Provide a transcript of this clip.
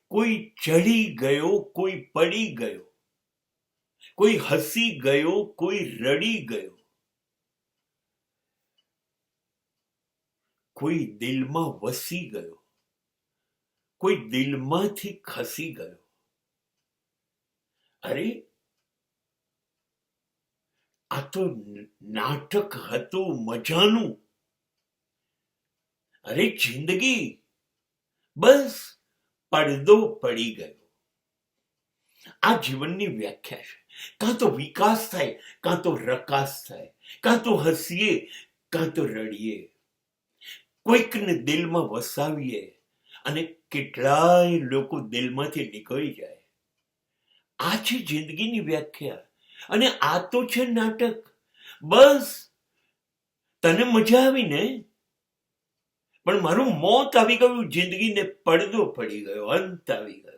કોઈ ચડી ગયો, કોઈ પડી ગયો, કોઈ હસી ગયો, કોઈ રડી ગયો, કોઈ દિલમાં વસી ગયો, કોઈ દિલમાંથી ખસી ગયો. અરે આ તો નાટક હતું મજાનું. અરે જિંદગી બસ પડદો પડી ગયો. આ જીવનની વ્યાખ્યા છે. કાં તો વિકાસ થાય, કાં તો રકાસ થાય, કાં તો હસીએ, કાં તો રડીએ, કોઈકને દિલમાં વસાવીએ અને કેટલાય લોકો દિલમાંથી નીકળી જાય. આ છે જિંદગીની વ્યાખ્યા. અને આ તો છે નાટક. બસ તને મજા આવી ને, પણ મારું મોત આવી ગયું, જિંદગીને પડદો પડી ગયો, અંત આવી ગયો.